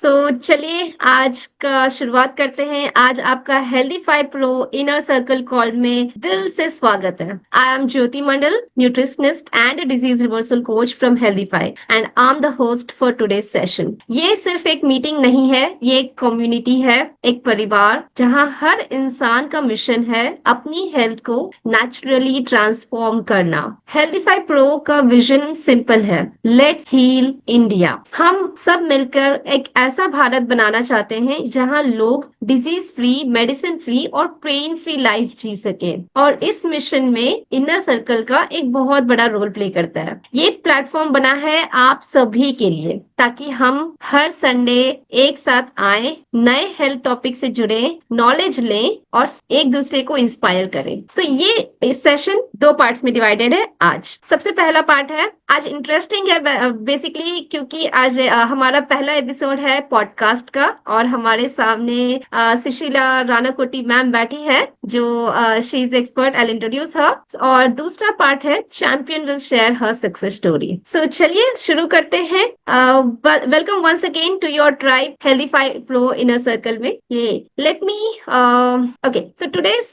चलिए आज का शुरुआत करते हैं। आज आपका healthy five pro inner circle call में दिल से स्वागत है। I am Jyoti Mandal, nutritionist and disease reversal coach from healthy five and I am the host for today's session. ये सिर्फ एक मीटिंग नहीं है, ये एक कम्युनिटी है, एक परिवार जहाँ हर इंसान का मिशन है अपनी हेल्थ को नेचुरली ट्रांसफॉर्म करना। हेल्दी फाइव प्रो का विजन सिंपल है, लेट्स हील इंडिया। हम सब मिलकर एक ऐसा भारत बनाना चाहते हैं जहां लोग डिजीज फ्री, मेडिसिन फ्री और पेन फ्री लाइफ जी सके, और इस मिशन में इनर सर्कल का एक बहुत बड़ा रोल प्ले करता है। ये प्लेटफॉर्म बना है आप सभी के लिए ताकि हम हर संडे एक साथ आए, नए हेल्थ टॉपिक से जुड़े, नॉलेज लें और एक दूसरे को इंस्पायर करें। ये सेशन दो पार्ट्स में डिवाइडेड है। आज सबसे पहला पार्ट है, आज इंटरेस्टिंग है बेसिकली क्योंकि आज हमारा पहला एपिसोड है पॉडकास्ट का और हमारे सामने सुशीला रानाकोटी मैम बैठी है जो she is expert. I introduce her. और दूसरा पार्ट है champion will share her success story. चलिए शुरू करते हैं। Welcome once again to your tribe healthy five pro inner circle में। ये let me okay, so today's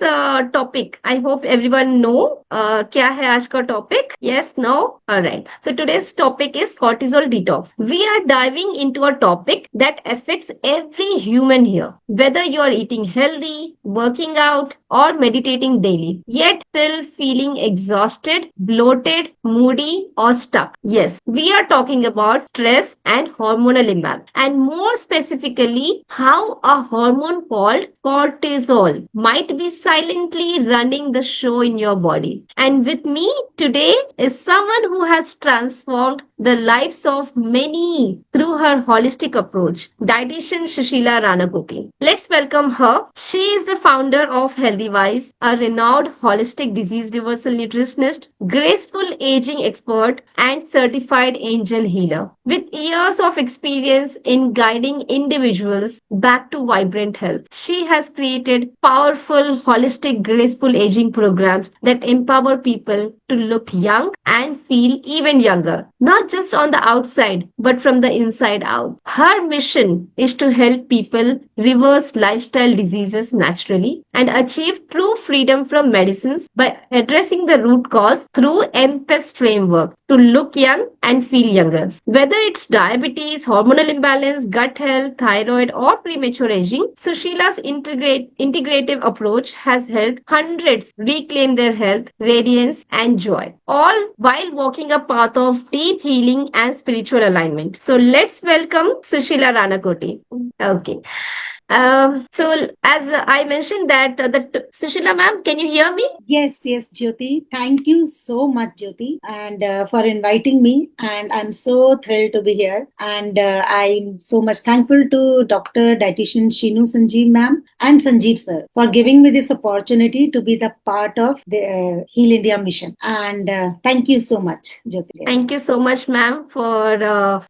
topic I hope everyone know क्या है आज का टॉपिक। Yes, no, alright. So today's topic is cortisol detox. We are diving into a topic that affects every human here, whether you are eating healthy, working out, or meditating daily, yet still feeling exhausted, bloated, moody, or stuck. Yes, we are talking about stress and hormonal imbalance, and more specifically, how a hormone called cortisol might be silently running the show in your body. And with me today is someone who has transformed the lives of many through her holistic approach, dietitian Sushila Ranakoti. Let's welcome her. She is the founder of HealthyWise, a renowned holistic disease reversal nutritionist, graceful aging expert, and certified angel healer. With years of experience in guiding individuals back to vibrant health, she has created powerful, holistic, graceful aging programs that empower people to look young and feel even younger, not just on the outside, but from the inside out. Her mission is to help people reverse lifestyle diseases naturally and achieve true freedom from medicines by addressing the root cause through MPES framework to look young and feel younger. Whether it's diabetes, hormonal imbalance, gut health, thyroid, or premature aging, Sushila's integrative approach has helped hundreds reclaim their health, radiance, and joy, all while walking a path of deep healing and spiritual alignment. So let's welcome Sushila Ranakoti. Okay. So as I mentioned that Sushila ma'am, can you hear me? Yes, Jyoti. Thank you so much, Jyoti, and for inviting me. And I'm so thrilled to be here. And I'm so much thankful to Dr. Dietitian Shinu Sanjeev ma'am and Sanjeev sir for giving me this opportunity to be the part of the Heal India mission. And thank you so much, Jyoti. Thank you so much, ma'am, for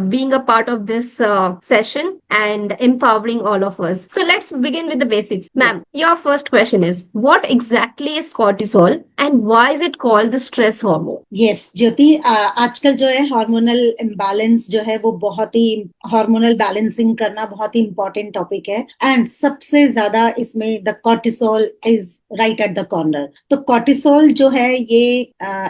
being a part of this session and empowering all of us. So let's begin with the basics. Ma'am, your first question is, what exactly is cortisol and why is it called the stress hormone? Yes, ज्योति, आजकल जो है hormonal imbalance जो है वो बहुत ही hormonal balancing करना बहुत ही important topic है। एंड सबसे ज्यादा इसमें the cortisol is right at the corner. तो कॉर्टिसोल जो है ये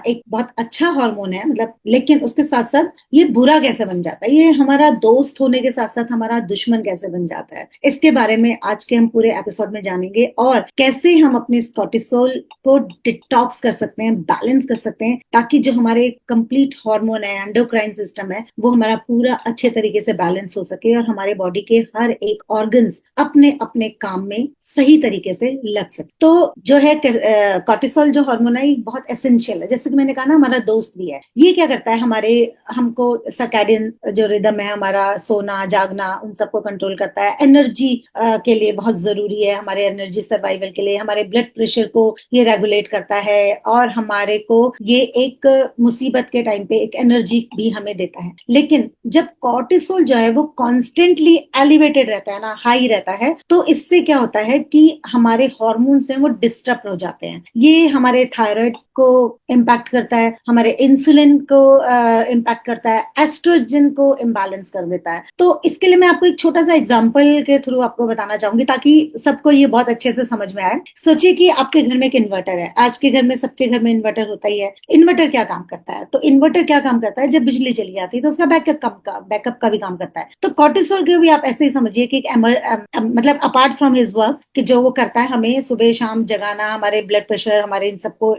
एक बहुत अच्छा हार्मोन है, मतलब, लेकिन उसके साथ साथ ये बुरा कैसे बन जाता है, ये हमारा दोस्त होने के साथ साथ हमारा दुश्मन कैसे बन जाता है, इसके बारे में आज के हम पूरे एपिसोड में जानेंगे। और कैसे हम अपने इस कॉर्टिसोल को डिटॉक्स कर सकते हैं, बैलेंस कर सकते हैं, ताकि जो हमारे कंप्लीट हार्मोन है, एंडोक्राइन सिस्टम है, वो हमारा पूरा अच्छे तरीके से बैलेंस हो सके और हमारे बॉडी के हर एक ऑर्गन्स अपने अपने काम में सही तरीके से लग सके। तो जो है कॉर्टिसोल जो हार्मोन है बहुत एसेंशियल है। जैसे कि मैंने कहा ना, हमारा दोस्त भी है। ये क्या करता है, हमको सर्कैडियन जो रिदम है, हमारा सोना जागना, उन सबको कंट्रोल करता है, एनर्जी के लिए बहुत जरूरी है, हमारे एनर्जी सर्वाइवल के लिए। हमारे ब्लड प्रेशर को ये रेगुलेट करता है और हमारे को ये एक मुसीबत के टाइम पे एक एनर्जी भी हमें देता है। लेकिन जब कॉर्टिसोल जो है वो कॉन्स्टेंटली एलिवेटेड रहता है ना, हाई रहता है, तो इससे क्या होता है कि हमारे हॉर्मोन्स हैं वो डिस्टर्ब हो जाते हैं। ये हमारे थायराइड को इम्पैक्ट करता है, हमारे इंसुलिन को इम्पैक्ट करता है, एस्ट्रोजन को इम्बैलेंस कर देता है। तो इसके लिए मैं आपको एक छोटा सा एग्जांपल के थ्रू आपको बताना चाहूंगी ताकि सबको ये बहुत अच्छे से समझ में आए। सोचिए कि आपके घर में एक इन्वर्टर है। आज के घर में, सबके घर में इन्वर्टर होता ही है। इन्वर्टर क्या काम करता है? तो इन्वर्टर क्या काम करता है, जब बिजली चली जाती है तो उसका बैकअप का भी काम करता है। तो कॉर्टिसोल के भी आप ऐसे ही समझिए कि मतलब अपार्ट फ्रॉम हिज वर्क कि जो वो करता है, हमें सुबह शाम जगाना, हमारे ब्लड प्रेशर, हमारे इन सबको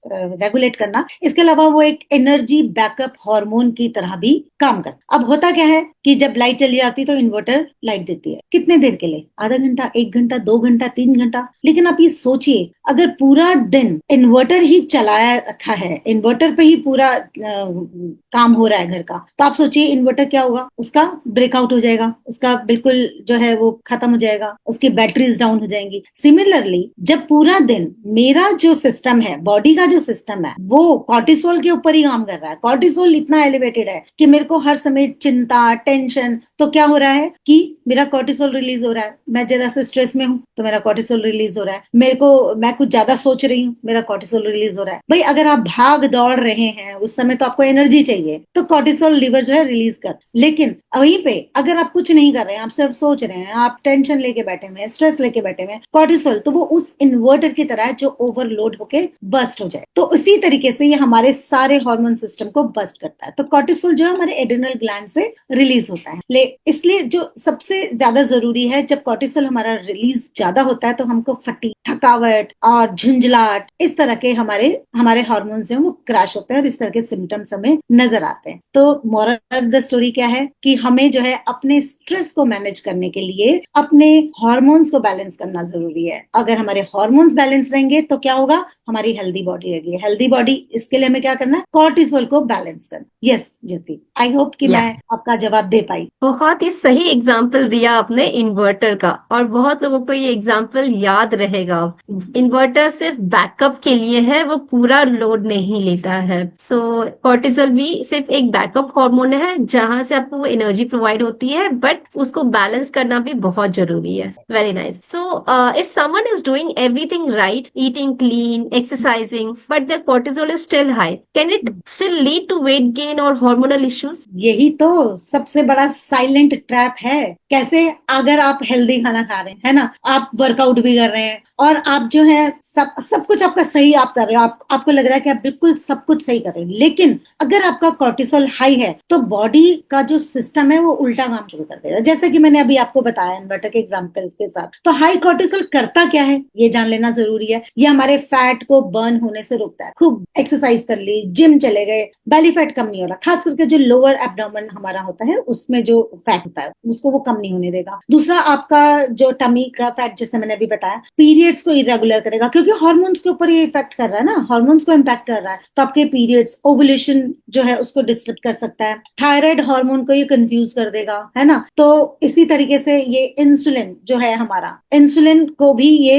रेगुलेट करना, इसके अलावा वो एक एनर्जी बैकअप हार्मोन की तरह भी काम करता है। अब होता क्या है कि जब लाइट चली जाती है तो इन्वर्टर लाइट देती है। कितने देर के लिए? आधा घंटा, 1 घंटा, 2 घंटा, 3 घंटा। लेकिन आप ये सोचिए, अगर पूरा दिन इन्वर्टर ही चलाया रखा है, इन्वर्टर पे ही पूरा काम हो रहा है घर का, तो आप सोचिए इन्वर्टर क्या होगा, उसका ब्रेकआउट हो जाएगा, उसका बिल्कुल जो है वो खत्म हो जाएगा, उसकी बैटरीज डाउन हो जाएंगी। सिमिलरली जब पूरा दिन मेरा जो सिस्टम है, बॉडी का जो सिस्टम है, वो कॉर्टिसोल के ऊपर ही काम कर रहा है, कॉर्टिसोल इतना एलिवेटेड है कि मेरे को हर समय चिंता, टेंशन, तो क्या हो रहा है कि मेरा कॉर्टिसोल रिलीज हो रहा है। मैं जरा से स्ट्रेस में हूँ तो मेरा कॉर्टिसोल रिलीज हो रहा है। मैं कुछ ज्यादा सोच रही हूँ, मेरा कॉर्टिसोल रिलीज हो रहा है। भाई अगर आप भाग दौड़ रहे हैं उस समय तो आपको एनर्जी चाहिए, तो कॉर्टिसोल लीवर जो है रिलीज कर। लेकिन वहीं पे अगर आप कुछ नहीं कर रहे हैं, आप सिर्फ सोच रहे हैं, आप टेंशन लेके बैठे हुए हैं, स्ट्रेस लेके बैठे हुए हैं, कॉर्टिसोल तो वो उस इन्वर्टर की तरह है जो ओवरलोड होके बस्ट हो जाए। तो इसी तरीके से ये हमारे सारे हार्मोन सिस्टम को बस्ट करता है। तो कॉर्टिसोल जो है हमारे एड्रिनल ग्लैंड से रिलीज होता है। इसलिए जो सबसे ज्यादा जरूरी है, जब कॉर्टिसोल हमारा रिलीज ज्यादा होता है तो हमको फटीग, थकावट और झुंझलाहट, इस तरह के हमारे हार्मोन्स जो वो क्रैश होते हैं और इस तरह के सिम्टम्स हमें नजर आते हैं। तो मोरल ऑफ द स्टोरी क्या है कि हमें जो है अपने स्ट्रेस को मैनेज करने के लिए अपने हार्मोन्स को बैलेंस करना जरूरी है। अगर हमारे हार्मोन्स बैलेंस रहेंगे तो क्या होगा, हमारी हेल्दी बॉडी रहेगी। हेल्दी बॉडी, इसके लिए हमें क्या करना है, कॉर्टिसोल को बैलेंस करना। यस ज्योति, आई होप कि मैं आपका जवाब दे पाई। बहुत ही सही एग्जाम्पल दिया आपने इन्वर्टर का, और बहुत लोगों को ये एग्जाम्पल याद रहेगा। इन्वर्टर सिर्फ बैकअप के लिए है, वो पूरा लोड नहीं लेता है। सो कॉर्टिसोल भी सिर्फ एक बैकअप हार्मोन है जहां से आपको वो एनर्जी प्रोवाइड होती है, बट उसको बैलेंस करना भी बहुत जरूरी है। Very nice. So if someone is doing everything right, eating clean, exercising, but the cortisol is still high, can it still lead to weight gain और हार्मोनल इश्यूज? यही तो सबसे बड़ा साइलेंट ट्रैप है। कैसे? अगर आप हेल्दी खाना खा रहे हैं, है ना, आप वर्कआउट भी कर रहे हैं और आप जो है सब कुछ आपका सही आप कर रहे हो, आपको लग रहा है कि आप बिल्कुल सब कुछ सही कर रहे हो, लेकिन अगर आपका कॉर्टिसोल हाई है तो बॉडी का जो सिस्टम है वो उल्टा काम शुरू कर देगा। जैसे कि मैंने अभी आपको बताया इन्वर्टर के एग्जांपल के साथ। तो हाई कॉर्टिसोल करता क्या है ये जान लेना जरूरी है। ये हमारे फैट को बर्न होने से रोकता है। खूब एक्सरसाइज कर ली, जिम चले गए, बेली फैट कम नहीं हो रहा, खास करके जो लोअर एब्डोमेन हमारा होता है उसमें जो फैट होता है उसको वो कम नहीं होने देगा। दूसरा, आपका जो टमी का फैट, जैसे मैंने अभी बताया, पीरियड्स को इरेगुलर करेगा, क्योंकि हार्मोन्स के ऊपर ये इफेक्ट कर रहा है ना, हार्मोन्स को इम्पैक्ट कर रहा है। तो आपके पीरियड्स, ओवुलेशन जो है उसको डिस्टर्ब कर सकता है। थायराइड हार्मोन को ये कंफ्यूज कर देगा, है ना। तो इसी तरीके से ये इंसुलिन जो है हमारा, इंसुलिन को भी ये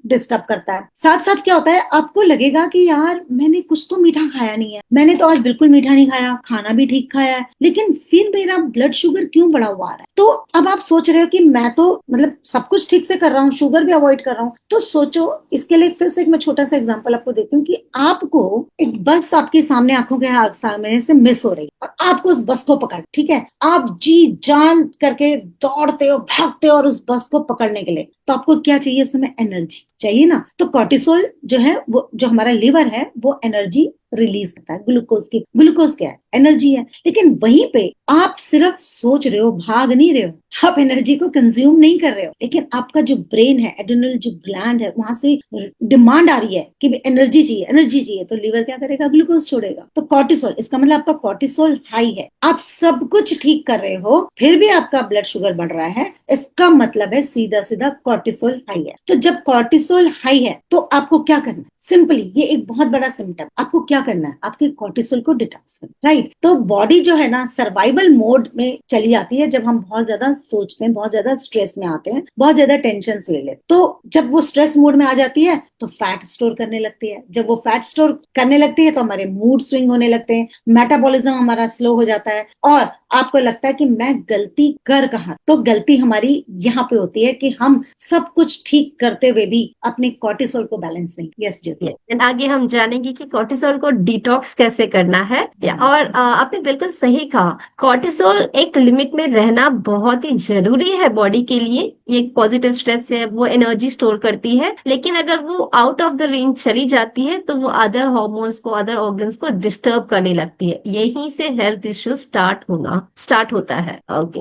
डिस्टर्ब करता है। साथ साथ क्या होता है, आपको लगेगा कि यार मैंने कुछ तो मीठा खाया नहीं है, मैंने तो आज बिल्कुल मीठा नहीं खाया, खाना भी ठीक खाया है, लेकिन फिर मेरा ब्लड शुगर क्यों बढ़ा हुआ आ रहा है। तो अब आप सोच रहे हो कि मैं तो मतलब सब कुछ ठीक से कर रहा हूँ, शुगर भी अवॉइड कर रहा हूँ। तो सोचो, इसके लिए फिर से एक मैं छोटा सा एग्जांपल आपको देती हूँ कि आपको एक बस आपके सामने, आंखों के सामने से मिस हो रही है और आपको उस बस को पकड़, ठीक है, आप जी जान करके दौड़ते हो, भागते हो और उस बस को पकड़ने के लिए, तो आपको क्या चाहिए, उस समय एनर्जी चाहिए ना। तो कॉर्टिसोल जो है, वो जो हमारा लिवर है वो एनर्जी रिलीज करता है। ग्लूकोज क्या है, एनर्जी है। लेकिन वहीं पे आप सिर्फ सोच रहे हो, भाग नहीं रहे हो, आप एनर्जी को कंज्यूम नहीं कर रहे हो, लेकिन आपका जो ब्रेन है, एड्रिनल जो ग्लैंड है, वहां से डिमांड आ रही है कि एनर्जी चाहिए, एनर्जी चाहिए। तो लीवर क्या करेगा, ग्लूकोज छोड़ेगा। तो कॉर्टिसोल, इसका मतलब आपका कॉर्टिसोल हाई है, आप सब कुछ ठीक कर रहे हो फिर भी आपका ब्लड शुगर बढ़ रहा है, इसका मतलब है सीधा सीधा कॉर्टिसोल हाई है। तो जब कॉर्टिसोल हाई है तो आपको क्या करना है, सिंपली ये एक बहुत बड़ा सिम्टम, आपको क्या करना है, आपके कॉर्टिसोल को डिटॉक्स करना, राइट। तो बॉडी जो है ना सर्वाइवल मोड में चली जाती है जब हम बहुत ज्यादा सोचते हैं, बहुत ज्यादा स्ट्रेस में आते हैं, बहुत ज्यादा टेंशन ले लेते। तो जब वो स्ट्रेस मोड में आ जाती है तो फैट स्टोर करने लगती है। जब वो फैट स्टोर करने लगती है तो हमारे मूड स्विंग होने लगते हैं, मेटाबॉलिज्म हमारा स्लो हो जाता है, और आपको लगता है कि मैं गलती कर कहाँ। तो गलती हमारी यहाँ पे होती है कि हम सब कुछ ठीक करते हुए भी अपने कॉर्टिसोल को बैलेंस नहीं। Yes Jyoti. एंड आगे हम जानेंगे कि कॉर्टिसोल को डिटॉक्स कैसे करना है। और आपने बिल्कुल सही कहा, कॉर्टिसोल एक लिमिट में रहना बहुत ही जरूरी है बॉडी के लिए। ये एक पॉजिटिव स्ट्रेस है, वो एनर्जी स्टोर करती है, लेकिन अगर वो आउट ऑफ द रेंज चली जाती है तो वो अदर हार्मोन्स को, अदर ऑर्गन्स को डिस्टर्ब करने लगती है। यहीं से हेल्थ इश्यू स्टार्ट होता है। Okay,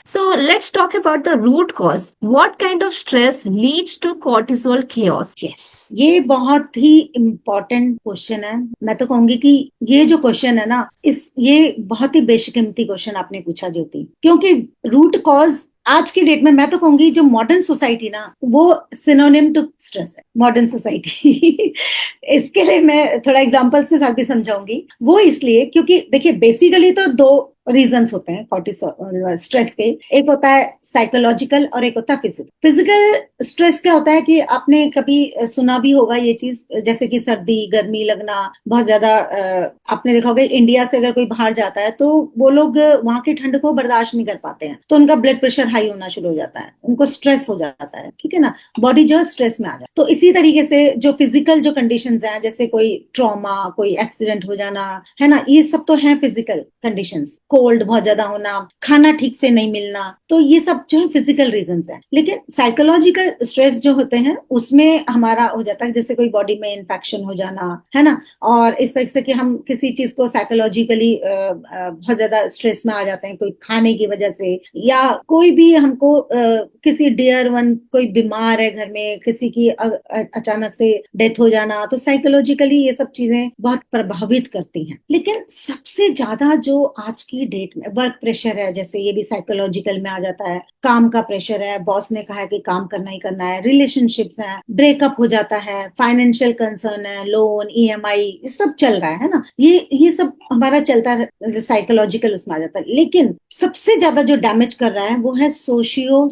so let's talk about the root cause. What kind of stress leads to cortisol chaos? Yes, ये बहुत ही इम्पोर्टेंट क्वेश्चन है। मैं तो कहूंगी कि ये जो क्वेश्चन है ना, ये बहुत ही बेशकीमती क्वेश्चन आपने पूछा ज्योति, क्योंकि रूट कॉज आज की डेट में मैं तो कहूंगी जो मॉडर्न सोसाइटी ना, वो सिनोनिम टू स्ट्रेस है, मॉडर्न सोसाइटी। इसके लिए मैं थोड़ा एग्जांपल्स के साथ भी समझाऊंगी। वो इसलिए क्योंकि देखिए बेसिकली तो दो रीजंस होते हैं कॉर्टिसोल स्ट्रेस के। एक होता है साइकोलॉजिकल और एक होता है फिजिकल। फिजिकल स्ट्रेस क्या होता है कि आपने कभी सुना भी होगा ये चीज, जैसे कि सर्दी गर्मी लगना, बहुत ज्यादा आपने देखा होगा इंडिया से अगर कोई बाहर जाता है तो वो लोग वहां की ठंड को बर्दाश्त नहीं कर पाते हैं, तो उनका ब्लड प्रेशर हाई होना शुरू हो जाता है, उनको स्ट्रेस हो जाता है, ठीक है ना, बॉडी जो स्ट्रेस में आ जाता है। तो इसी तरीके से जो फिजिकल जो कंडीशंस हैं, जैसे कोई ट्रॉमा, कोई एक्सीडेंट हो जाना, है ना, ये सब तो है फिजिकल कंडीशंस। कोल्ड बहुत ज्यादा होना, खाना ठीक से नहीं मिलना, तो ये सब जो है फिजिकल रीजंस है। लेकिन साइकोलॉजिकल स्ट्रेस जो होते हैं उसमें हमारा हो जाता है जैसे कोई बॉडी में इन्फेक्शन हो जाना, है ना, और इस तरह से कि हम किसी चीज को साइकोलॉजिकली बहुत ज्यादा स्ट्रेस में आ जाते हैं, कोई खाने की वजह से, या कोई भी हमको किसी डियर वन कोई बीमार है घर में, किसी की अचानक से डेथ हो जाना, तो साइकोलॉजिकली ये सब चीजें बहुत प्रभावित करती हैं। लेकिन सबसे ज्यादा जो आज की डेट में वर्क प्रेशर है, जैसे ये भी साइकोलॉजिकल में आ जाता है, काम का प्रेशर है, बॉस ने कहा है कि काम करना ही करना है, रिलेशनशिप्स हैं, ब्रेकअप हो जाता है, फाइनेंशियल कंसर्न है, लोन, ईएमआई, ये सब चल रहा है ना, ये सब हमारा चलता है, साइकोलॉजिकल उसमें आ जाता है। लेकिन सबसे ज्यादा जो डैमेज कर रहा है वो है सोशियो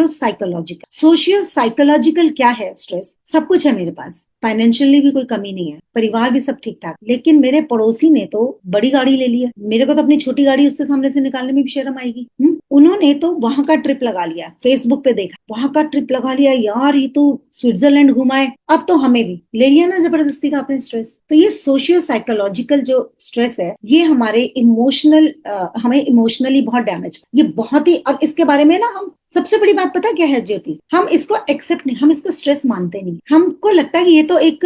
साइकोलॉजिकल। सोशियो साइकोलॉजिकल क्या है? स्ट्रेस सब कुछ है मेरे पास, फाइनेंशियली भी कोई कमी नहीं है, परिवार भी सब ठीक ठाक, लेकिन मेरे पड़ोसी ने तो बड़ी गाड़ी ले ली है, मेरे को तो अपनी छोटी गाड़ी उसके सामने से निकालने में भी शर्म आएगी। उन्होंने तो वहां का ट्रिप लगा लिया, फेसबुक पे देखा, वहां का ट्रिप लगा लिया, यार ये तो स्विट्जरलैंड घुमाए, अब तो हमें भी ले लिया ना जबरदस्ती का अपने स्ट्रेस। तो ये सोशियो साइकोलॉजिकल जो स्ट्रेस है, ये हमारे हमें इमोशनली बहुत डैमेज, ये बहुत ही। अब इसके बारे में ना हम सबसे बड़ी बात पता क्या है ज्योति, हम इसको एक्सेप्ट नहीं, हम इसको स्ट्रेस मानते नहीं। हमको लगता है कि ये तो एक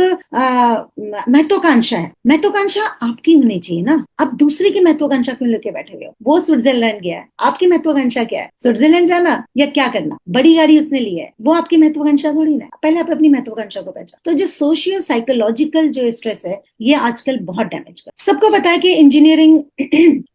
महत्वाकांक्षा है। महत्वाकांक्षा आपकी होनी चाहिए ना, आप दूसरे की महत्वाकांक्षा क्यों लेके बैठे हुए हो? वो स्विट्जरलैंड गया है, आपकी महत्वाकांक्षा क्या है? स्विट्जरलैंड जाना या क्या करना? बड़ी गाड़ी उसने ली है, वो आपकी महत्वाकांक्षा थोड़ी ना। पहले आप अपनी महत्वाकांक्षा को पहचान। तो जो सोशियो साइकोलॉजिकल जो स्ट्रेस है, ये आजकल बहुत डैमेज कर। सबको पता है कि इंजीनियरिंग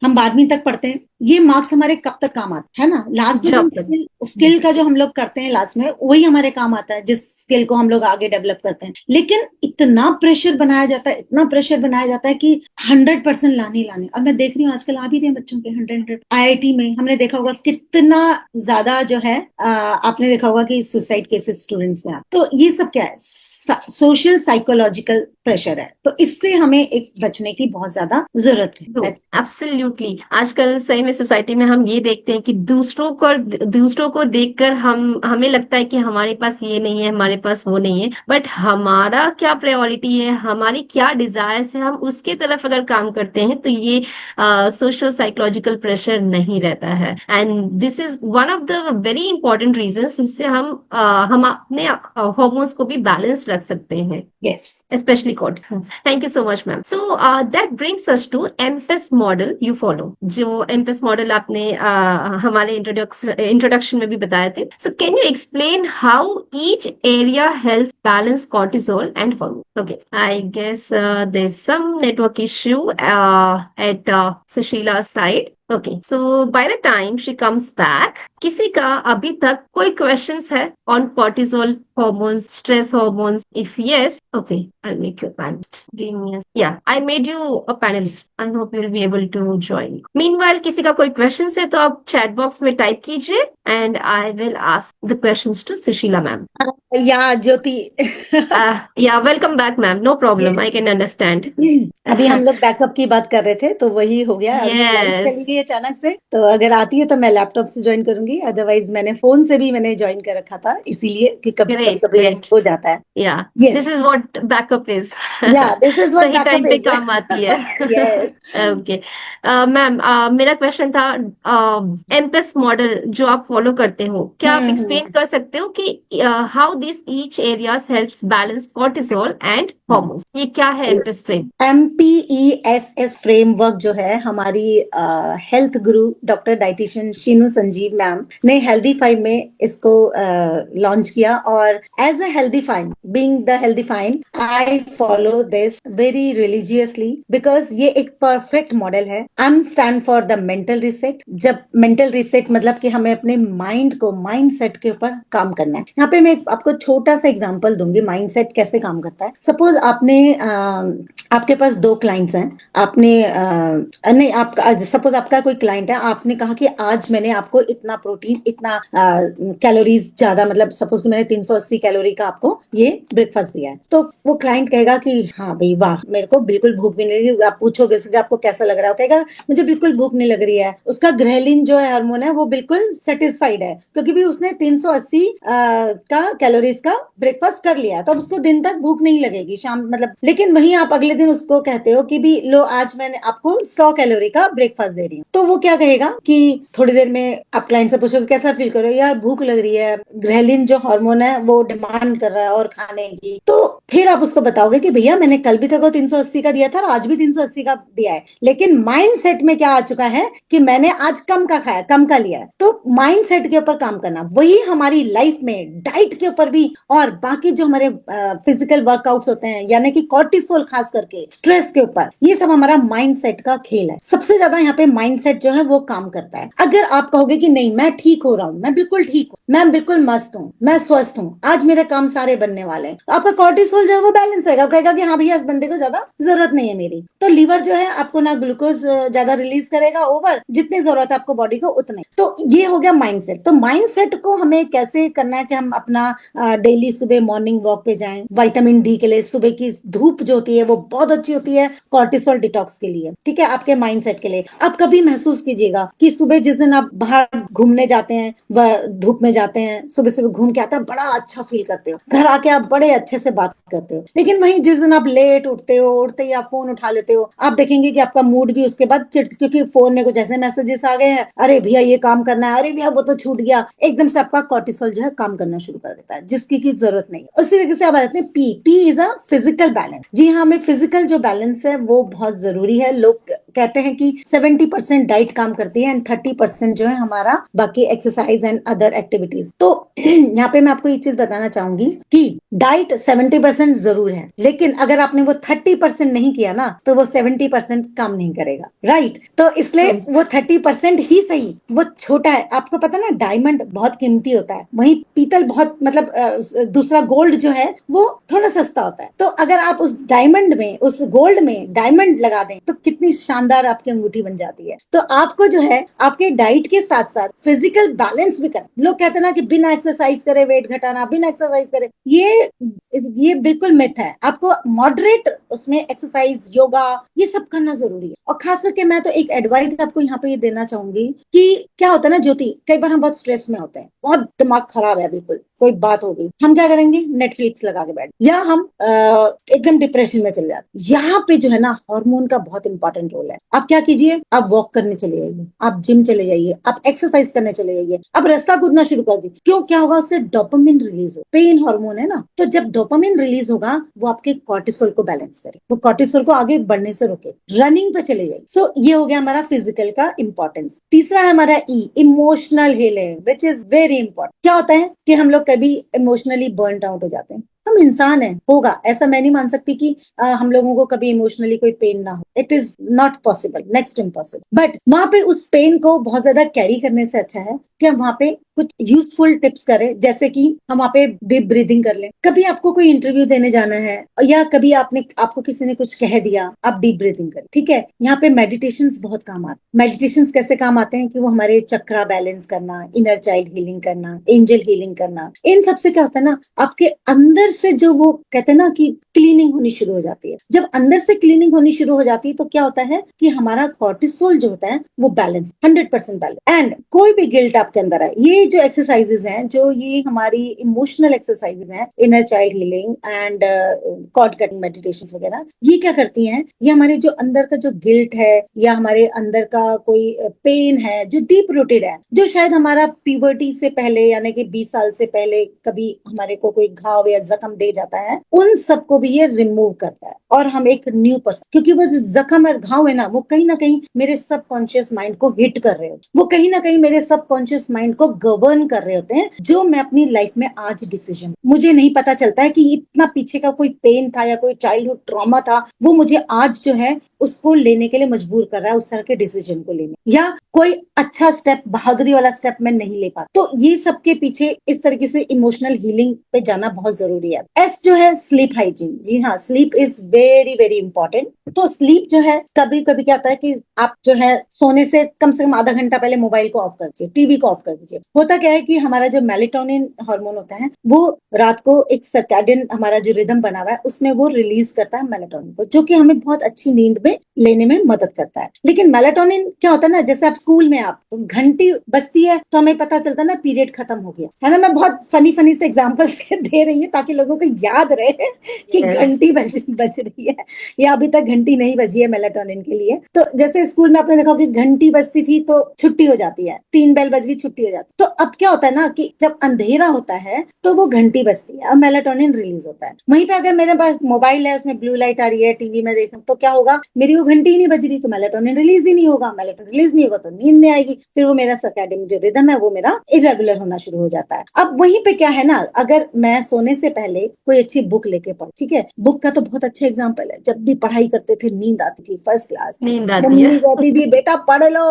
हम 12वीं तक पढ़ते हैं, ये मार्क्स हमारे कब तक काम आते है ना, लास्ट में स्किल का जो हम लोग करते हैं लास्ट में, वही हमारे काम आता है, जिस स्किल को हम लोग आगे डेवलप करते हैं। लेकिन इतना प्रेशर बनाया जाता है, इतना प्रेशर बनाया जाता है कि 100% लाने, और मैं देख रही हूँ आजकल आ भी रहे हैं बच्चों के 100। IIT में हमने देखा होगा कितना ज्यादा जो है, आपने देखा होगा कि सुसाइड केसेस स्टूडेंट्स में। तो ये सब क्या है? सोशल साइकोलॉजिकल प्रेशर है। तो इससे हमें एक बचने की बहुत ज्यादा जरूरत है। एब्सोल्युटली। आजकल सही में सोसाइटी में हम ये देखते हैं कि दूसरों को देखकर हमें लगता है कि हमारे पास ये नहीं है, हमारे पास वो नहीं है, बट हमारा क्या प्रायोरिटी है, हमारी क्या डिजायर्स है, हम उसके तरफ अगर काम करते हैं तो ये सोशल साइकोलॉजिकल प्रेशर नहीं रहता है। And this is one of the very important reasons जिससे हम अपने हार्मोन्स को भी बैलेंस रख सकते हैं। Yes. Especially cortisol. Thank you so much, ma'am. So that brings us to MPES model you follow. जो MPES model आपने हमारे इंट्रोडक्शन में भी बताए थे. So can you explain how each area helps balance cortisol and hormone? Okay, I guess there's some network issue at Sushila's side. Okay, so by the time she comes back, किसी का अभी तक कोई questions है on cortisol hormones, stress hormones? If yes, okay, I'll make you a panelist. Give me a, yeah, I made you a panelist. I hope you'll be able to join. Meanwhile, किसी का कोई questions है तो आप chat box में type कीजिए and I will ask the questions to Sushila ma'am. या ज्योति Yeah, welcome back ma'am. No problem. I Yes. can understand. अभी हम लोग बैकअप की बात कर रहे थे तो वही हो गया, अभी लाइट चली Yes. गई अचानक से, तो अगर आती है तो मैं लैपटॉप से ज्वाइन करूंगी, अदरवाइज मैंने फोन से भी मैंने ज्वाइन कर रखा था, इसीलिए कि कभी कभी Great, कभी great. हो जाता है. Yeah, yes, this is what backup is. या दिस इज व्हाट सही बैकअप टाइम पे इज. काम आती है. यस. ओके मैम, मेरा क्वेश्चन था, एमपेस मॉडल जो आप फॉलो करते हो, क्या आप एक्सप्लेन कर सकते हो कि how this each areas helps balance cortisol and hormones? ये क्या है एमपेस फ्रेम? MPESS फ्रेमवर्क जो है हमारी health guru doctor dietitian Sheenu Sanjeev ma'am ने हेल्दी फाइव में इसको लॉन्च किया, और as a healthy fine, being the healthy fine, I follow this very religiously, because ये एक परफेक्ट मॉडल है. M stand for the mental reset. जब मेंटल रिसेट मतलब कि हमें अपने माइंड को, माइंड सेट के ऊपर काम करना है. यहाँ पे मैं आपको छोटा सा एग्जांपल दूंगी माइंड सेट कैसे काम करता है. सपोज आपने आपके पास दो क्लाइंट्स हैं, आपने नहीं, आपका सपोज आपका कोई क्लाइंट है, आपने कहा कि आज मैंने आपको इतना प्रोटीन, इतना कैलोरीज ज्यादा, मतलब सपोज कि मैंने 380 कैलोरी का आपको ये ब्रेकफास्ट दिया है, तो वो क्लाइंट कहेगा कि हाँ भाई वाह, मेरे को बिल्कुल भूख भी नहीं लगी. आप पूछोगे कि आपको कैसा लग रहा है, वो कहेगा मुझे बिल्कुल भूख नहीं लग रही है. उसका ग्रेलिन जो है हार्मोन है वो बिल्कुल सेटिस्फाइड है, क्योंकि भी उसने 380 का कैलोरीज का ब्रेकफास्ट कर लिया है, तो अब उसको दिन तक भूख नहीं लगेगी शाम, मतलब. लेकिन वहीं आप अगले दिन उसको कहते हो कि भी लो आज मैंने आपको 100 कैलोरी का ब्रेकफास्ट दे रही हूँ, तो वो क्या कहेगा कि थोड़ी देर में आप क्लाइंट से पूछोगे कैसा फील करो, यार भूख लग रही है, ग्रेलिन जो हार्मोन है वो डिमांड कर रहा है और खाने की. तो फिर आप उसको बताओगे कि भैया मैंने कल भी तेरे को 380 का दिया था और आज भी 380 का दिया है, लेकिन माइंड सेट में क्या आ चुका है कि मैंने आज कम का खाया, कम का लिया है. तो माइंड सेट के ऊपर काम करना, वही हमारी लाइफ में डाइट के ऊपर भी, और बाकी जो हमारे फिजिकल वर्कआउट्स होते हैं, यानी कि कॉर्टिसोल खास करके स्ट्रेस के ऊपर, ये सब हमारा माइंड सेट का खेल है. सबसे ज्यादा यहाँ पे माइंड सेट जो है वो काम करता है. अगर आप कहोगे कि नहीं मैं ठीक हो रहा हूँ, मैं बिल्कुल ठीक हूँ, मैं बिल्कुल मस्त हूँ, मैं स्वस्थ हूँ, आज मेरे काम सारे बनने वाले हैं, तो आपका कॉर्टिसोल जो है वो बैलेंस रहेगा. कहेगा कि हाँ भैया इस बंदे को ज्यादा जरूरत नहीं है मेरी, तो लीवर जो है आपको ना ग्लूकोज ज्यादा रिलीज करेगा ओवर, जितनी जरूरत है आपको बॉडी को उतने. तो ये हो गया माइंड सेट. तो माइंड सेट को हमें कैसे करना है कि हम अपना डेली सुबह मॉर्निंग वॉक पे जाएं, विटामिन डी के लिए. सुबह की धूप जो होती है वो बहुत अच्छी होती है कॉर्टिसोल डिटॉक्स के लिए, ठीक है, आपके माइंड सेट के लिए. आप कभी महसूस कीजिएगा कि सुबह जिस दिन आप बाहर घूमने जाते हैं, वह धूप में जाते हैं, सुबह सुबह घूम के आता है, बड़ा अच्छा फील करते हो, घर आके आप बड़े अच्छे से बात करते हो. लेकिन वहीं जिस दिन आप लेट उठते हो, उठते ही आप फोन उठा लेते हो, आप देखेंगे कि आपका मूड भी उसके बाद चिड़, क्योंकि फोन में कुछ ऐसे मैसेजेस आ गए हैं, अरे भैया ये काम करना है, अरे भैया वो तो छूट गया, एकदम से आपका कॉर्टिसोल जो है काम करना शुरू कर देता है, जिसकी की जरूरत नहीं. उसी तरीके से आप आ जाते हैं P. P is a physical balance. जी हाँ, हमें फिजिकल जो बैलेंस है वो बहुत जरूरी है. लोग कहते हैं कि 70% डाइट काम करती है एंड 30% जो है हमारा बाकी एक्सरसाइज एंड अदर एक्टिविटीज. तो यहाँ पे मैं आपको ये चीज बताना चाहूंगी कि डाइट 70% जरूर है, लेकिन अगर आपने वो 30% नहीं किया ना, तो वो 70% काम नहीं करेगा. राइट? तो इसलिए वो 30% ही सही, वो छोटा है. आपको पता ना डायमंड बहुत कीमती होता है, वहीं पीतल बहुत, मतलब दूसरा गोल्ड जो है वो थोड़ा सस्ता होता है. तो अगर आप उस डायमंड में, उस गोल्ड में डायमंड लगा दें तो कितनी शानदार आपकी अंगूठी बन जाती है. तो आपको जो है आपके डाइट के साथ साथ फिजिकल बैलेंस भी करना. लोग कहते हैं ना कि बिना एक्सरसाइज करे वेट घटाना, बिना एक्सरसाइज करे, ये बिल्कुल मिथ है. आपको मॉडरेट उसमें एक्सरसाइज, योगा, ये सब करना जरूरी है. और खास करके मैं तो एक एडवाइस आपको यहाँ पे ये देना चाहूंगी कि क्या होता है ना ज्योति, कई बार हम बहुत स्ट्रेस में होते हैं, बहुत दिमाग खराब है, बिल्कुल कोई बात हो गई, हम क्या करेंगे, नेटफ्लिक्स लगा के बैठ, या हम एकदम डिप्रेशन में चले जाते. यहाँ पे जो है ना हार्मोन का बहुत इंपॉर्टेंट रोल है. आप क्या कीजिए, आप वॉक करने चले जाइए, आप जिम चले जाइए, आप एक्सरसाइज करने चले जाइए, आप रास्ता कूदना शुरू कर दीजिए. क्यों, क्या होगा, उससे डोपामिन रिलीज हो, पेन हार्मोन है ना, तो जब डोपामिन रिलीज होगा वो आपके कॉर्टिसोल को बैलेंस करे, वो कॉर्टिसोल को आगे बढ़ने से रोके. रनिंग पे चले जाइए. सो ये हो गया हमारा फिजिकल का इंपॉर्टेंस. तीसरा है हमारा E, emotional healing, which is very important. क्या होता है कि हम लोग कभी इमोशनली बर्न आउट हो जाते हैं, हम इंसान हैं, होगा, ऐसा मैं नहीं मान सकती कि हम लोगों को कभी इमोशनली कोई पेन ना हो, it is not possible, next impossible. But वहां पे उस पेन को बहुत ज्यादा कैरी करने से अच्छा है कि हम वहां पे कुछ यूजफुल टिप्स करें, जैसे कि हम वहां पे डीप ब्रीदिंग कर लें। कभी आपको कोई इंटरव्यू देने जाना है या कभी आपको किसी ने कुछ कह दिया, आप डीप ब्रीदिंग करें, ठीक है। यहाँ पे मेडिटेशंस बहुत काम आते हैं। मेडिटेशंस कैसे काम आते हैं कि वो हमारे चक्रा बैलेंस करना, इनर चाइल्ड हीलिंग करना, एंजल हीलिंग करना, इन सबसे क्या होता है ना, आपके अंदर से जो वो कहते हैं ना कि क्लीनिंग होनी शुरू हो जाती है। जब अंदर से क्लीनिंग होनी शुरू हो जाती है तो क्या होता है कि हमारा कॉर्टिसोल जो होता है वो बैलेंस, 100% बैलेंस। एंड कोई भी गिल्ट आपके अंदर है, ये जो एक्सरसाइजेज हैं, जो ये हमारी इमोशनल एक्सरसाइजेज हैं, inner child healing and chord cutting meditation वगैरह, ये क्या करती हैं, ये हमारे जो अंदर का जो गिल्ट है या हमारे अंदर का कोई पेन है जो डीप रूटेड है, जो शायद हमारा प्यूबर्टी से पहले यानी कि 20 साल से पहले कभी हमारे को कोई घाव या जख्म दे जाता है, उन सबको भी ये रिमूव करता है और हम एक न्यू पर्सन, क्योंकि वो जो जख्म और घाव है ना, वो कहीं ना कहीं मेरे सबकॉन्शियस माइंड को हिट कर रहे होते, वो कहीं ना कहीं मेरे सबकॉन्शियस माइंड को गवर्न कर रहे होते हैं, जो मैं अपनी लाइफ में आज डिसीजन, मुझे नहीं पता चलता है कि इतना पीछे का कोई पेन था या कोई चाइल्डहुड ट्रॉमा था, वो मुझे आज जो है उसको लेने के लिए मजबूर कर रहा है, उस तरह के डिसीजन को लेने, या कोई अच्छा स्टेप, बहादुरी वाला स्टेप मैं नहीं ले पाता। तो ये सबके पीछे इस तरीके से इमोशनल हीलिंग पे जाना बहुत जरूरी है। एस जो है स्लीप हाइजीन, जी हाँ, sleep is very very important. तो स्लीप जो है, कभी कभी क्या होता है कि आप जो है सोने से कम आधा घंटा पहले मोबाइल को ऑफ कर दीजिए, टीवी को ऑफ कर दीजिए। होता क्या है कि हमारा जो मेलेटोनिन हार्मोन होता है वो रात को एक सर्कैडियन हमारा जो रिदम बना हुआ है उसमें वो रिलीज करता है मेलेटोनिन को, जो कि हमें बहुत अच्छी नींद में लेने में मदद करता है। लेकिन मेलेटोनिन क्या होता है ना, जैसे आप स्कूल में आप तो घंटी बजती है तो हमें पता चलता है ना पीरियड खत्म हो गया, है ना। मैं बहुत फनी से एग्जांपल्स दे रही हूँ ताकि लोगों को याद रहे कि Yes. घंटी बज रही है या अभी तक घंटी नहीं बजी है मेलेटोनिन के लिए। तो जैसे स्कूल में आपने देखा कि घंटी बजती थी तो छुट्टी हो जाती है, 3 बेल बज गई, छुट्टी हो जाती है। तो अब क्या होता है ना कि जब अंधेरा होता है तो वो घंटी बजती है और मेलेटोनिन रिलीज होता है। वहीं पे अगर मेरे पास मोबाइल है, उसमें ब्लू लाइट आ रही है, टीवी में देख, तो क्या होगा, मेरी वो घंटी ही नहीं बज रही, तो मेलेटोनिन रिलीज ही नहीं होगा, मेलेटोनिन रिलीज नहीं होगा तो नींद नहीं आएगी, फिर वो मेरा सर्कैडियन जो रिदम है वो मेरा इरेगुलर होना शुरू हो जाता है। अब वहीं पे क्या है ना, अगर मैं सोने से पहले कोई अच्छी बुक लेके पढ़, ठीक है, बुक का तो बहुत अच्छा एग्जाम्पल है, जब भी पढ़ाई करते थे नींद आती थी फर्स्ट क्लास, नींद आती मम्मी है। कहती थी बेटा पढ़ लो,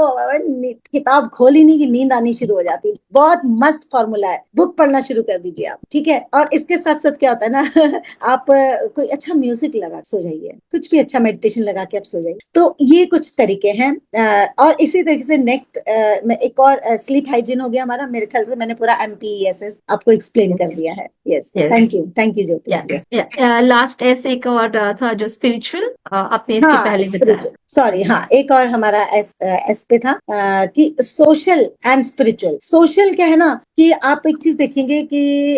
किताब खोली नहीं कि नींद आनी शुरू हो जाती। बहुत मस्त फॉर्मूला है, बुक पढ़ना शुरू कर दीजिए आप, ठीक है। और इसके साथ साथ क्या होता है ना आप कोई अच्छा म्यूजिक लगा सो जाइए, कुछ भी अच्छा मेडिटेशन लगा के आप सो जाइए। तो ये कुछ तरीके हैं। और इसी तरीके से नेक्स्ट एक और स्लीप हाइजीन हो गया हमारा। मेरे ख्याल से मैंने पूरा MPESS आपको एक्सप्लेन कर दिया है। Yes, Yes. थैंक यू ज्योति। या लास्ट ऐसे एक और था जो स्पिरिचुअल, आपने इसके हाँ, पहले बताया। स्पिरिचुअल, सॉरी, हाँ, एक और हमारा एस पे था कि सोशल एंड स्पिरिचुअल। सोशल क्या है ना कि आप एक चीज देखेंगे कि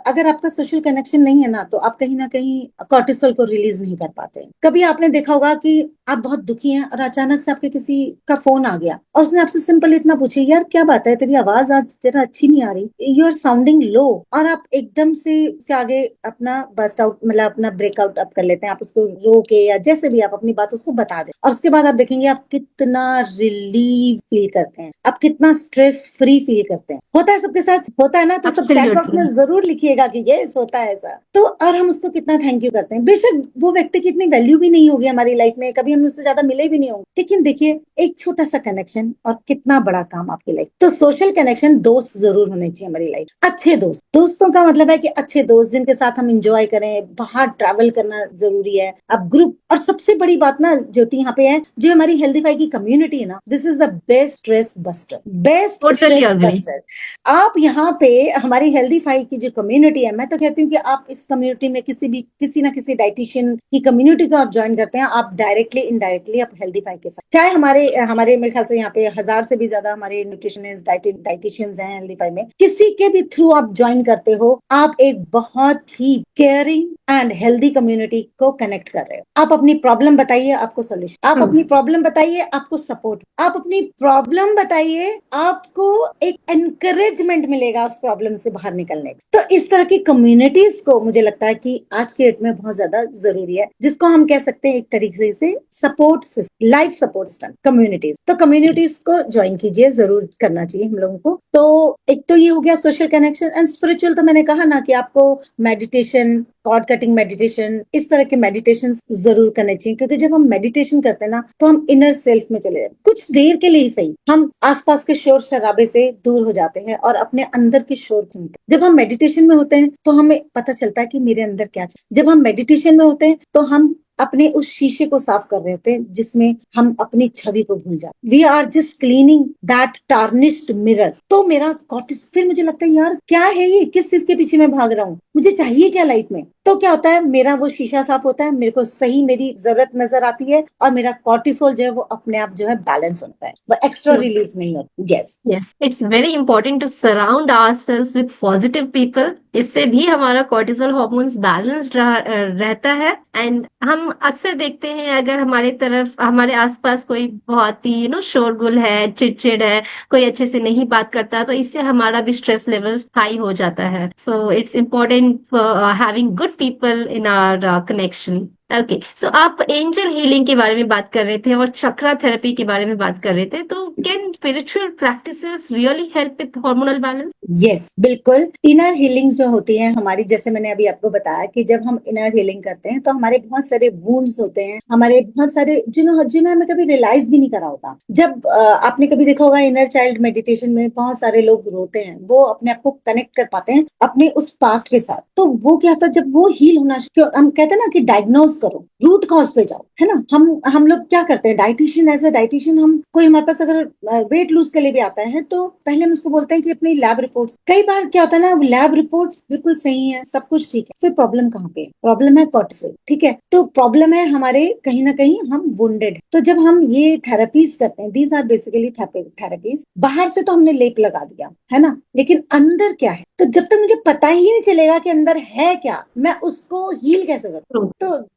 अगर आपका सोशल कनेक्शन नहीं है ना तो आप कहीं ना कहीं कॉर्टिसोल को रिलीज नहीं कर पाते। कभी आपने देखा होगा कि आप बहुत दुखी हैं और अचानक से आपके किसी का फोन आ गया और उसने आपसे सिंपल इतना पूछे, यार क्या बात है, तेरी आवाज आज जरा अच्छी नहीं आ रही, यू आर साउंडिंग लो, और आप एकदम से उसके आगे अपना बस्ट आउट, मतलब अपना ब्रेकआउट आप कर लेते हैं, आप उसको रो के या जैसे भी आप अपनी बात उसको बता दें, और उसके बाद आप देखेंगे आप कितना रिलीव फील करते हैं, आप कितना स्ट्रेस फ्री फील करते हैं। होता है सबके साथ, होता है ना, तो सब चैट बॉक्स में Absolutely. जरूर लिखिएगा कि ये होता है ऐसा। तो और हम उसको कितना थैंक यू करते हैं। बेशक वो व्यक्ति की इतनी वैल्यू भी नहीं होगी हमारी लाइफ में, कभी हम उससे ज्यादा मिले भी नहीं होंगे, लेकिन देखिए एक छोटा सा कनेक्शन और कितना बड़ा काम आपकी लाइफ। तो सोशल कनेक्शन, दोस्त जरूर होने चाहिए हमारी लाइफ, अच्छे दोस्त। दोस्तों का मतलब है कि अच्छे दोस्त जिनके साथ हम इंजॉय करें, बाहर ट्रैवल करना जरूरी है। अब ग्रुप, और सबसे बड़ी बात ना ज्योति यहाँ पे है, जो हमारी हेल्दीफाई की कम्युनिटी है ना, this is the best stress buster, best Totally stress agree. Buster. आप यहाँ पे हमारी हेल्दीफाई की जो कम्युनिटी है, मैं तो कहती हूँ कि आप इस कम्युनिटी में किसी ना किसी डाइटिशियन की कम्युनिटी को आप ज्वाइन करते हैं, आप डायरेक्टली इनडायरेक्टली आप हेल्दीफाई के साथ, चाहे हमारे मेरे ख्याल से यहाँ पे 1000 से भी ज्यादा हमारे न्यूट्रिशनिस्ट डाइटिशियंस हैं हेल्दीफाई में, किसी के भी थ्रू आप ज्वाइन करते हो, आप एक बहुत ही केयरिंग एंड हेल्दी कम्युनिटी को कनेक्ट कर रहे हो। आप अपनी प्रॉब्लम बताइए, आपको सोल्यूशन, आप अपनी प्रॉब्लम बताइए, आपको सपोर्ट, आप अपनी प्रॉब्लम बताइए, आपको एक एनकरेजमेंट एम्पावरमेंट मिलेगा उस प्रॉब्लम से बाहर निकलने का। तो इस तरह की कम्युनिटीज को मुझे लगता है कि आज के डेट में बहुत ज्यादा जरूरी है, जिसको हम कह सकते हैं एक तरीके से support system, life support system communities. तो कम्युनिटीज को ज्वाइन कीजिए, जरूर करना चाहिए हम लोगों को। तो एक तो ये हो गया सोशल कनेक्शन एंड स्पिरिचुअल। तो मैंने कहा ना कि आपको मेडिटेशन, कॉर्ड कटिंग मेडिटेशन, इस तरह के मेडिटेशन जरूर करने चाहिए, क्योंकि जब हम मेडिटेशन करते हैं ना तो हम इनर सेल्फ में चले जाते हैं। कुछ देर के लिए ही सही, हम आसपास के शोर शराबे से दूर हो जाते हैं और अपने अंदर के शोर सुनते हैं। जब हम मेडिटेशन में होते हैं तो हमें पता चलता है कि मेरे अंदर क्या चल। जब हम मेडिटेशन में होते हैं तो हम अपने उस शीशे को साफ कर रहे होते हैं जिसमें हम अपनी छवि को भूल जाते। We are just cleaning that tarnished mirror. तो मेरा कॉर्टिस, फिर मुझे लगता है यार क्या है ये, किस चीज के पीछे मैं भाग रहा हूँ, मुझे चाहिए क्या लाइफ में। तो क्या होता है, मेरा वो शीशा साफ होता है, मेरे को सही मेरी जरूरत नजर आती है और मेरा कॉर्टिसोल जो है वो अपने आप जो है बैलेंस होता है, वो एक्स्ट्रा रिलीज नहीं होता। Yes yes, it's very important to surround ourselves with positive people. इससे भी हमारा कॉर्टिसोल हार्मोन्स बैलेंस्ड रहता है। एंड हम अक्सर देखते हैं अगर हमारे तरफ, हमारे आसपास कोई बहुत ही शोरगुल है, चिड़चिड़ है, कोई अच्छे से नहीं बात करता, तो इससे हमारा भी स्ट्रेस लेवल्स हाई हो जाता है। So it's important for having good people in our connection. Okay, so आप एंजल हीलिंग के बारे में बात कर रहे थे और चक्रा थेरेपी के बारे में बात कर रहे थे। तो can spiritual practices really help with hormonal balance? Yes बिल्कुल। इनर हीलिंग जो होती है हमारी, जैसे मैंने अभी आपको बताया कि जब हम इनर हीलिंग करते हैं तो हमारे बहुत सारे वुंड्स होते हैं, हमारे बहुत सारे जिन्हें हमें कभी रियलाइज भी नहीं करा होता। जब आपने कभी देखा होगा इनर चाइल्ड मेडिटेशन में बहुत सारे लोग रोते हैं, वो अपने आप को कनेक्ट कर पाते हैं अपने उस पास्ट के साथ। तो वो क्या होता है, जब वो हील होना, हम कहते हैं ना कि डायग्नोज करो, रूट कॉज पे जाओ, है ना। हम लोग क्या करते हैं, डाइटिशियन, एज ए डाइटिशियन, हम कोई हमारे पास अगर वेट लूज के लिए भी आता है तो पहले हम उसको बोलते हैं कि अपनी लैब रिपोर्ट्स। कई बार क्या होता है ना, लैब रिपोर्ट्स बिल्कुल सही है, सब कुछ ठीक है, फिर प्रॉब्लम कहाँ पे है? प्रॉब्लम है कॉर्टिसोल, ठीक है। तो प्रॉब्लम है हमारे कहीं ना कहीं हम वुंडेड। तो जब हम ये थेरेपीज करते हैं, दीज आर बेसिकली थेरेपीज। बाहर से तो हमने लेप लगा दिया, है ना, लेकिन अंदर क्या है, तो जब तक मुझे पता ही नहीं चलेगा कि अंदर है क्या, मैं उसको हील कैसे करूँ?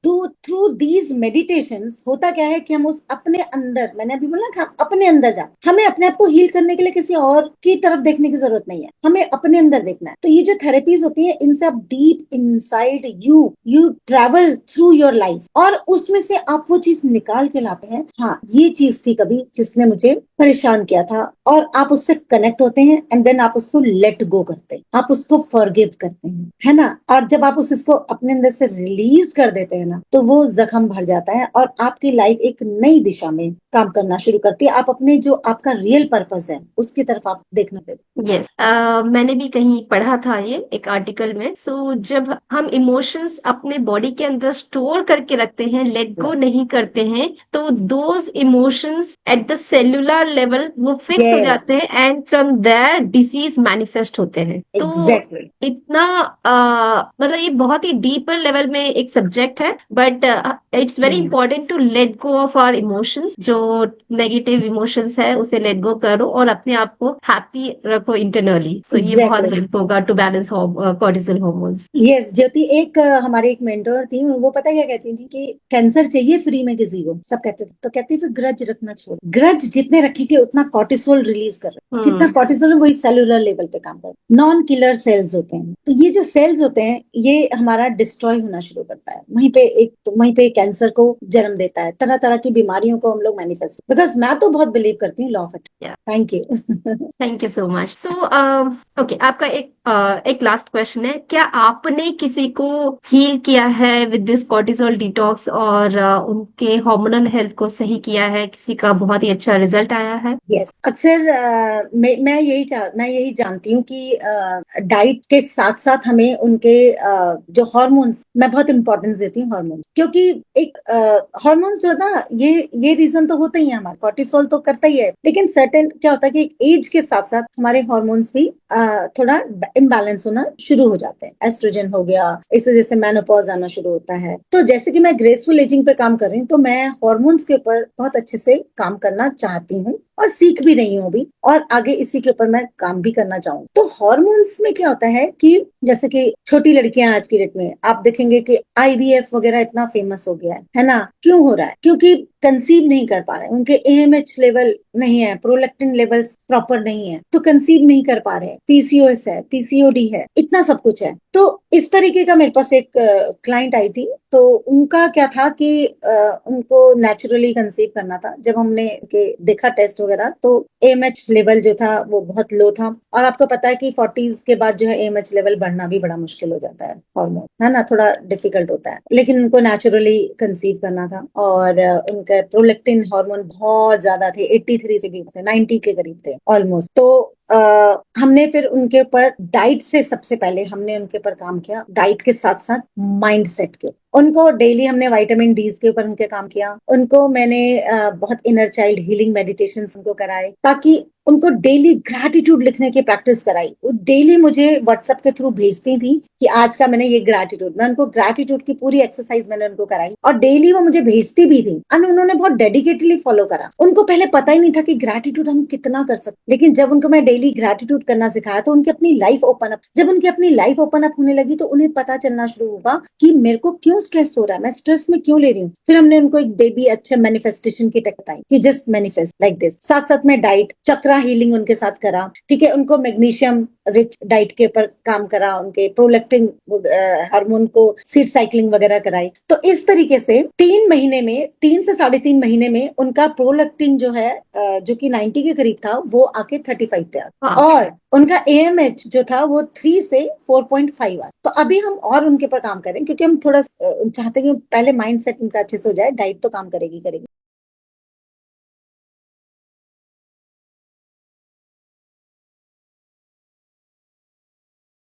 तो थ्रू दीज मेडिटेशंस होता क्या है कि हम उस अपने अंदर, मैंने अभी बोला कि हम अपने अंदर जा, हमें अपने आप को हील करने के लिए किसी और की तरफ देखने की जरूरत नहीं है, हमें अपने अंदर देखना है। तो ये जो थेरेपीज होती है, इनसे आप deep inside you travel through your life और उसमें से आप वो चीज निकाल के लाते हैं। हाँ, ये चीज थी कभी जिसने मुझे परेशान किया था, और आप उससे कनेक्ट होते हैं एंड देन आप उसको लेट गो करते हैं, आप उसको फॉरगिव करते हैं, है ना। और जब आप उसको अपने अंदर से रिलीज कर देते हैं ना, तो वो जख्म भर जाता है और आपकी लाइफ एक नई दिशा में काम करना शुरू करती है। आप अपने जो आपका रियल पर्पस है उसकी तरफ आप देखना देते। यस, मैंने भी कहीं पढ़ा था ये एक आर्टिकल में। सो जब हम इमोशंस अपने बॉडी के अंदर स्टोर करके रखते हैं, लेट गो नहीं करते हैं, तो those emotions at the cellular level वो फिक्स हो जाते हैं and from there disease manifest होते हैं। तो एग्जैक्टली इतना मतलब ये बहुत ही डीपर लेवल में एक सब्जेक्ट है, but it's very important to let go of our emotions. जो नेगेटिव इमोशंस है उसे लेट गो करो और अपने आप को हैप्पी रखो इंटरनली। सो ये बहुत हेल्प होगा to balance cortisol hormones. Yes Jyoti, एक हमारे एक मेंटर थी, वो पता क्या कहती थी कि कैंसर चाहिए फ्री में किसी को, सब कहते थे, तो कहती थी ग्रज रखना छोड़, ग्रज जितने रखेंगे उतना कॉर्टिसोल रिलीज कर रहे हैं, जितना कॉर्टिसोल वही सेलुलर लेवल पे काम कर रहे हैं। नॉन किलर सेल्स होते हैं, तो ये जो सेल्स होते हैं ये हमारा डिस्ट्रॉय होना शुरू करता है, वहीं पे कैंसर को जन्म देता है, तरह तरह की बीमारियों को हम लोग मैनिफेस्ट। बिकॉज मैं तो बहुत बिलीव करती हूँ law of attraction. Thank you. Thank you so much. So okay, आपका एक लास्ट क्वेश्चन है, क्या आपने किसी को हील किया है विद दिस कॉर्टिसोल डिटॉक्स और उनके हार्मोनल हेल्थ को सही किया है, किसी का बहुत ही अच्छा रिजल्ट आया है? यस अक्सर मैं यही जानती हूँ कि डाइट के साथ साथ हमें उनके जो हार्मोन्स, मैं बहुत इंपॉर्टेंस देती हूँ हार्मोन्स, क्योंकि एक हार्मोन्स जो है ना, ये रीजन तो होता ही है, हमारा कॉर्टिसोल तो करता ही है, लेकिन सर्टेन क्या होता है कि एक एज के साथ साथ हमारे हार्मोन्स भी थोड़ा इम्बैलेंस होना शुरू हो जाते हैं। एस्ट्रोजन हो गया, इस वजह से मेनोपॉज आना शुरू होता है। तो जैसे कि मैं ग्रेसफुल एजिंग पे काम कर रही हूँ, तो मैं हार्मोन्स के ऊपर बहुत अच्छे से काम करना चाहती हूँ और सीख भी रही हूँ अभी, और आगे इसी के ऊपर मैं काम भी करना चाहूँ। तो हार्मोन्स में क्या होता है कि जैसे कि छोटी लड़कियां आज की डेट में आप देखेंगे कि आईवीएफ वगैरह इतना फेमस हो गया है ना। क्यों हो रहा है? क्योंकि कंसीव नहीं कर पा रहे हैं, उनके एएमएच लेवल नहीं है, प्रोलैक्टिन लेवल्स प्रॉपर नहीं है, तो कंसीव नहीं कर पा रहे, पीसीओएस है, पीसीओडी है, इतना सब कुछ है। तो इस तरीके का मेरे पास एक क्लाइंट आई थी, तो उनका क्या था कि उनको नेचुरली कंसीव करना था। जब हमने देखा टेस्ट वगैरह, तो एएमएच लेवल जो था वो बहुत लो था, और आपको पता है कि 40s के बाद जो है एएमएच लेवल बढ़ना भी बड़ा मुश्किल हो जाता है, हार्मोन है ना, थोड़ा डिफिकल्ट होता है। लेकिन उनको नेचुरली कंसीव करना था, और उनका प्रोलैक्टिन हार्मोन बहुत ज्यादा थे, 83 से भी थे, 90 के करीब थे ऑलमोस्ट। तो हमने फिर उनके ऊपर डाइट से, सबसे पहले हमने उनके ऊपर काम किया, डाइट के साथ साथ माइंड सेट के। उनको डेली हमने विटामिन डी के ऊपर उनके काम किया। उनको मैंने बहुत इनर चाइल्ड हीलिंग मेडिटेशन उनको कराए, ताकि उनको डेली ग्रैटिट्यूड लिखने की प्रैक्टिस कराई। वो डेली मुझे व्हाट्सएप के थ्रू भेजती थी कि आज का मैंने ये ग्रैटिट्यूड, मैं उनको ग्रैटिट्यूड की पूरी एक्सरसाइज मैंने उनको कराई, और डेली वो मुझे भेजती भी थी, और उन्होंने बहुत डेडिकेटली फॉलो करा। उनको पहले पता ही नहीं था कि ग्रैटिट्यूड हम कितना कर सकते, लेकिन जब उनको मैं डेली ग्रैटिट्यूड करना सिखाया, तो उनकी अपनी लाइफ ओपन अप, जब उनकी अपनी लाइफ ओपन अप होने लगी, तो उन्हें पता चलना शुरू हुआ कि मेरे को क्यों स्ट्रेस हो रहा है, मैं स्ट्रेस में क्यों ले रही हूँ। फिर हमने उनको एक बेबी अच्छे मैनिफेस्टेशन की टेक्निक बताई कि जस्ट मैनिफेस्ट लाइक दिस। साथ साथ में डाइट, चक्रा हीलिंग उनके साथ करा, ठीक है। उनको मैग्नीशियम रिच डाइट के ऊपर काम करा, उनके प्रोलैक्टिन हार्मोन को सीड साइकिलिंग वगैरह कराई। तो इस तरीके से 3 महीने में, 3 से 3.5 महीने में उनका प्रोलैक्टिन जो है जो कि 90 के करीब था, वो आके 35 पे आ, और उनका एएमएच जो था वो 3 से 4.5 आ। तो अभी हम और उनके ऊपर काम करें, क्योंकि हम थोड़ा चाहते हैं कि पहले माइंड सेट उनका अच्छे से हो जाए। डाइट तो काम करेगी करेगी,